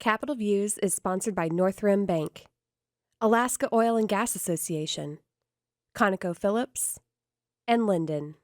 Capital Views is sponsored by Northrim Bank, Alaska Oil and Gas Association, ConocoPhillips, and Linden.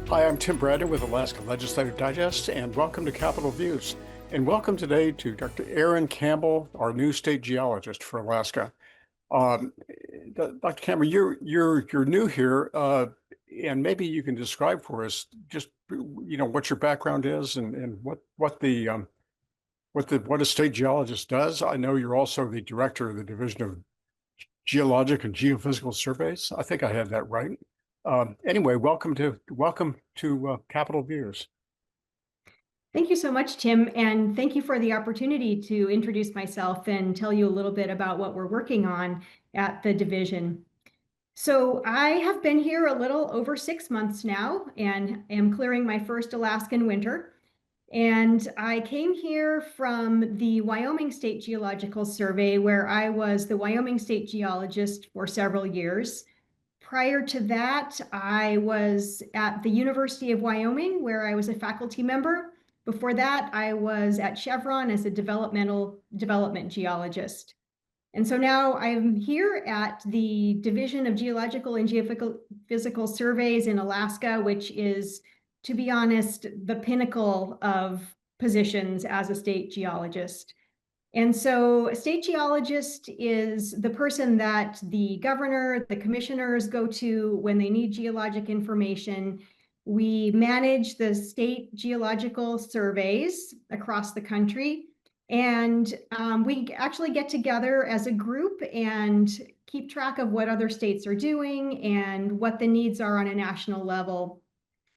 Hi, I'm Tim Bradner with Alaska Legislative Digest, and welcome to Capitol Views. And welcome today to Dr. Erin Campbell, our new state geologist for Alaska. Dr. Campbell, you're new here, and maybe you can describe for us just what your background is and what a state geologist does. I know you're also the director of the Division of Geologic and Geophysical Surveys. I think I had that right. Anyway, welcome to Capitol Views. Thank you so much, Tim, and thank you for the opportunity to introduce myself and tell you a little bit about what we're working on at the division. So I have been here a little over 6 months now and am clearing my first Alaskan winter. And I came here from the Wyoming State Geological Survey, where I was the Wyoming State Geologist for several years. Prior to that, I was at the University of Wyoming, where I was a faculty member. Before that, I was at Chevron as a development geologist. And so now I'm here at the Division of Geological and Geophysical Surveys in Alaska, which is, to be honest, the pinnacle of positions as a state geologist. And so a state geologist is the person that the governor, the commissioners go to when they need geologic information. We manage the state geological surveys across the country. And we actually get together as a group and keep track of what other states are doing and what the needs are on a national level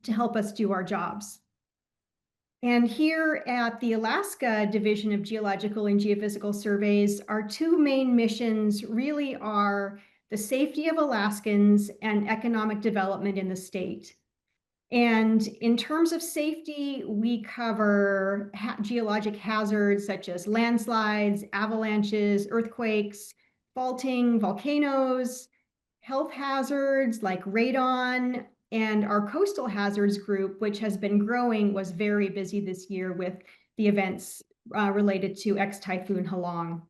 to help us do our jobs. And here at the Alaska Division of Geological and Geophysical Surveys, our two main missions really are the safety of Alaskans and economic development in the state. And in terms of safety, we cover geologic hazards such as landslides, avalanches, earthquakes, faulting, volcanoes, health hazards like radon, and our coastal hazards group, which has been growing, was very busy this year with the events related to ex-Typhoon Halong.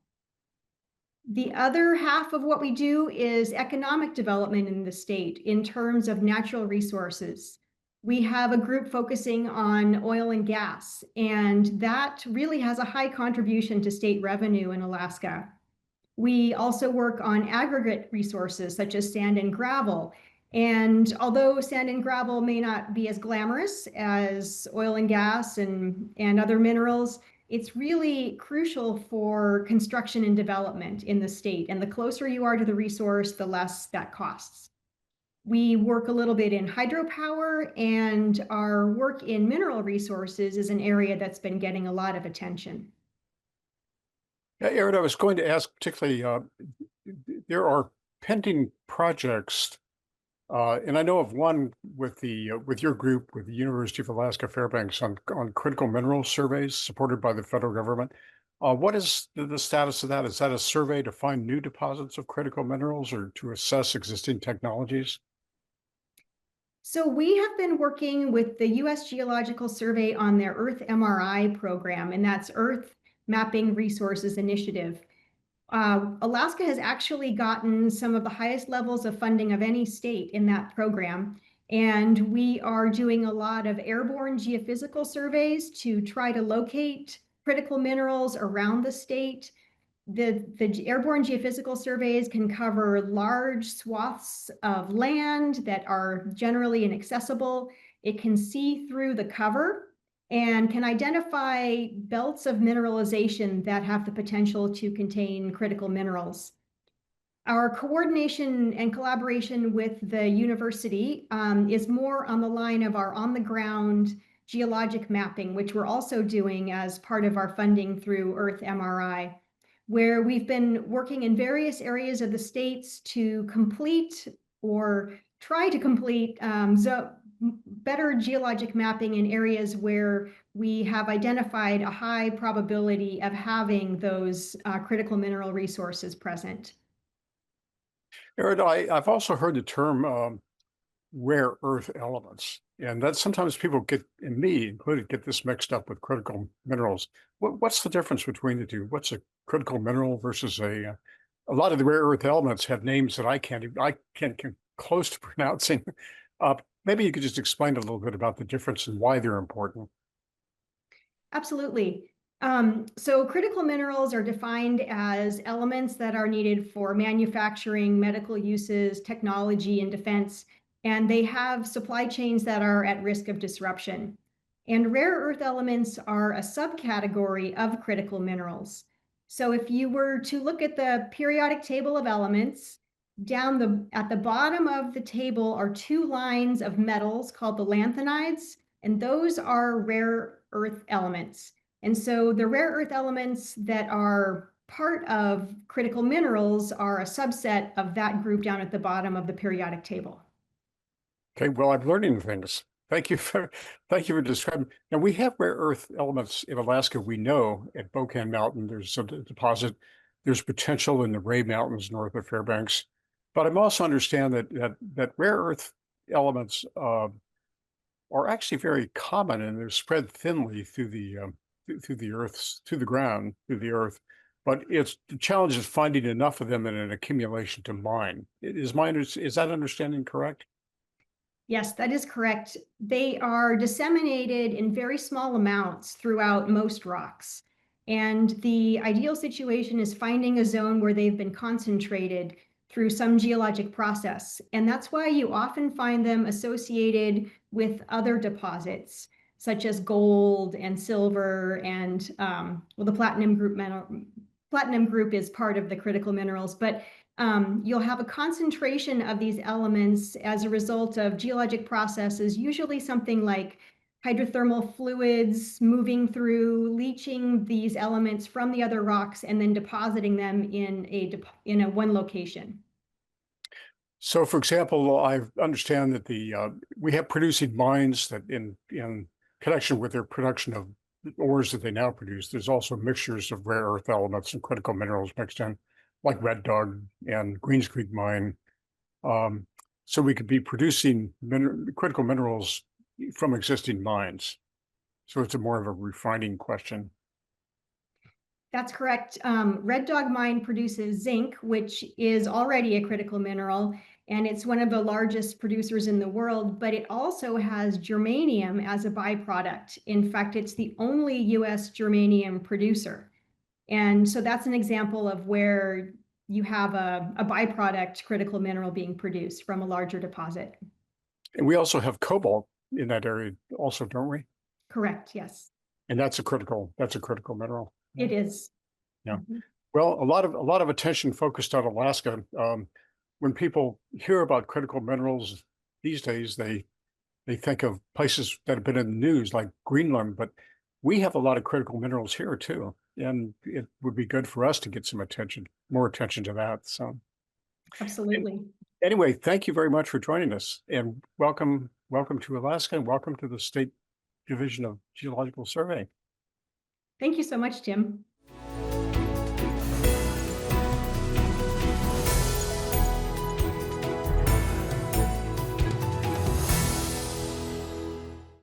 The other half of what we do is economic development in the state in terms of natural resources. We have a group focusing on oil and gas, and that really has a high contribution to state revenue in Alaska. We also work on aggregate resources such as sand and gravel. And although sand and gravel may not be as glamorous as oil and gas and other minerals, it's really crucial for construction and development in the state. And the closer you are to the resource, the less that costs. We work a little bit in hydropower, and our work in mineral resources is an area that's been getting a lot of attention. Yeah, Erin, I was going to ask particularly, there are pending projects, and I know of one with your group, with the University of Alaska Fairbanks on critical mineral surveys supported by the federal government. What is the status of that? Is that a survey to find new deposits of critical minerals or to assess existing technologies? So we have been working with the U.S. Geological Survey on their Earth MRI program, and that's Earth Mapping Resources Initiative. Alaska has actually gotten some of the highest levels of funding of any state in that program. And we are doing a lot of airborne geophysical surveys to try to locate critical minerals around the state. The airborne geophysical surveys can cover large swaths of land that are generally inaccessible. It can see through the cover and can identify belts of mineralization that have the potential to contain critical minerals. Our coordination and collaboration with the university is more on the line of our on-the-ground geologic mapping, which we're also doing as part of our funding through Earth MRI, where we've been working in various areas of the states to complete or try to complete better geologic mapping in areas where we have identified a high probability of having those critical mineral resources present. Erin, I've also heard the term rare earth elements, and that sometimes people get, and me included, get this mixed up with critical minerals. What's the difference between the two? What's a critical mineral versus a lot of the rare earth elements have names that I can't come close to pronouncing. Maybe you could just explain a little bit about the difference and why they're important. Absolutely. So critical minerals are defined as elements that are needed for manufacturing, medical uses, technology, and defense, and they have supply chains that are at risk of disruption. And rare earth elements are a subcategory of critical minerals. So if you were to look at the periodic table of elements, at the bottom of the table are two lines of metals called the lanthanides, and those are rare earth elements. And so the rare earth elements that are part of critical minerals are a subset of that group down at the bottom of the periodic table. Okay, well, I'm learning things. Thank you for describing. Now we have rare earth elements in Alaska. We know at Bocan Mountain there's a deposit. There's potential in the Ray Mountains north of Fairbanks, but I'm also understand that rare earth elements are actually very common and they're spread thinly through the earth, through the ground, through the earth. But it's the challenge is finding enough of them in an accumulation to mine. Is that understanding correct? Yes, that is correct. They are disseminated in very small amounts throughout most rocks. And the ideal situation is finding a zone where they've been concentrated through some geologic process. And that's why you often find them associated with other deposits, such as gold and silver and well, the platinum group is part of the critical minerals, but you'll have a concentration of these elements as a result of geologic processes, usually something like hydrothermal fluids moving through, leaching these elements from the other rocks, and then depositing them in a one location. So, for example, I understand that we have producing mines that in connection with their production of ores that they now produce, there's also mixtures of rare earth elements and critical minerals mixed in, like Red Dog and Greens Creek mine. So we could be producing critical minerals from existing mines. So it's more of a refining question. That's correct. Red Dog Mine produces zinc, which is already a critical mineral, and it's one of the largest producers in the world, but it also has germanium as a byproduct. In fact, it's the only US germanium producer. And so that's an example of where you have a byproduct critical mineral being produced from a larger deposit. And we also have cobalt in that area also, don't we? Correct, yes. And that's a critical mineral. It is. Yeah. Mm-hmm. Well, a lot of attention focused on Alaska. When people hear about critical minerals these days, they think of places that have been in the news like Greenland, but we have a lot of critical minerals here too, and it would be good for us to get some attention, more attention to that. So, Absolutely. anyway, thank you very much for joining us, and welcome to Alaska, and welcome to the State Division of Geological Survey. Thank you so much, Tim.